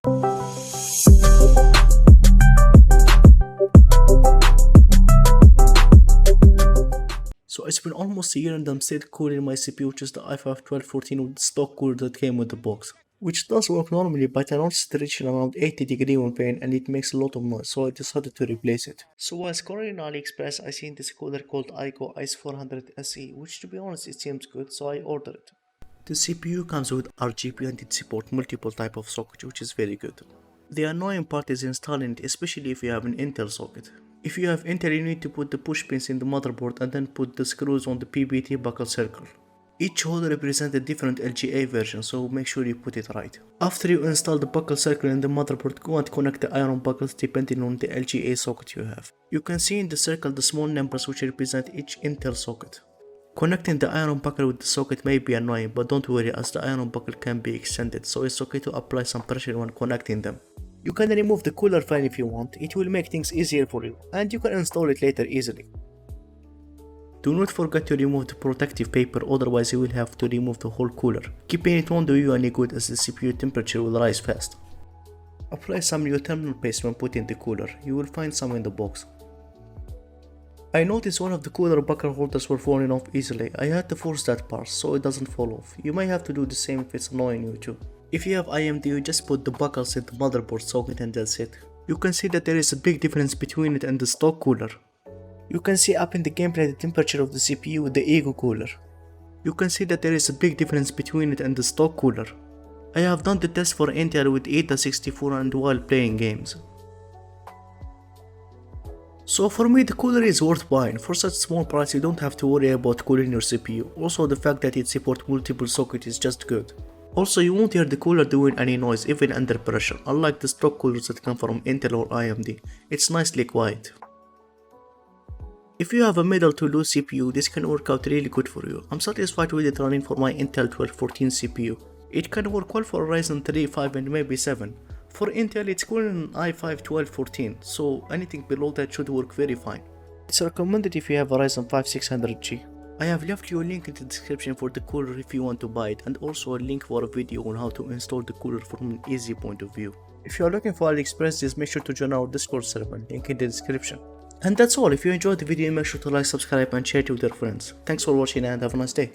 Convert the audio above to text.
So it's been almost a year and I'm still cooling my CPU, which is the i5 1214 with the stock cooler that came with the box. Which does work normally, but I noticed it reaching around 80 degrees when playing and it makes a lot of noise, so I decided to replace it. So while scrolling on AliExpress, I seen this cooler called AIGO 400SE, which to be honest it seems good, so I ordered it. The CPU comes with RGB and it supports multiple type of sockets, which is very good. The annoying part is installing it, especially if you have an Intel socket. If you have Intel, you need to put the push pins in the motherboard and then put the screws on the PBT buckle circle. Each hole represents a different LGA version, so make sure you put it right. After you install the buckle circle in the motherboard, go and connect the iron buckles depending on the LGA socket you have. You can see in the circle the small numbers which represent each Intel socket. Connecting the iron buckle with the socket may be annoying, but don't worry as the iron buckle can be extended, so it's okay to apply some pressure when connecting them. You can remove the cooler fan if you want, it will make things easier for you, and you can install it later easily. Do not forget to remove the protective paper, otherwise you will have to remove the whole cooler. Keeping it won't do you any good as the CPU temperature will rise fast. Apply some new thermal paste when putting the cooler, you will find some in the box. I noticed one of the cooler buckle holders were falling off easily. I had to force that part so it doesn't fall off. You may have to do the same if it's annoying you too. If you have AMD, you just put the buckles in the motherboard socket and that's it. You can see that there is a big difference between it and the stock cooler. You can see up in the gameplay the temperature of the CPU with the AIGO cooler. You can see that there is a big difference between it and the stock cooler. I have done the test for Intel with AIDA64 and while playing games. So for me the cooler is worth buying. For such small price you don't have to worry about cooling your CPU. Also the fact that it supports multiple sockets is just good. Also you won't hear the cooler doing any noise even under pressure, unlike the stock coolers that come from Intel or AMD. It's nicely quiet. If you have a middle to low CPU, this can work out really good for you. I'm satisfied with it running for my Intel 1214 CPU. It can work well for Ryzen 3, 5 and maybe 7. For Intel it's cooling an i5 1214, so anything below that should work very fine. It's recommended if you have a Ryzen 5 600G. I have left you a link in the description for the cooler if you want to buy it, and also a link for a video on how to install the cooler from an easy point of view. If you are looking for AliExpress, just make sure to join our Discord server, link in the description. And that's all. If you enjoyed the video, make sure to like, subscribe and share it with your friends. Thanks for watching and have a nice day.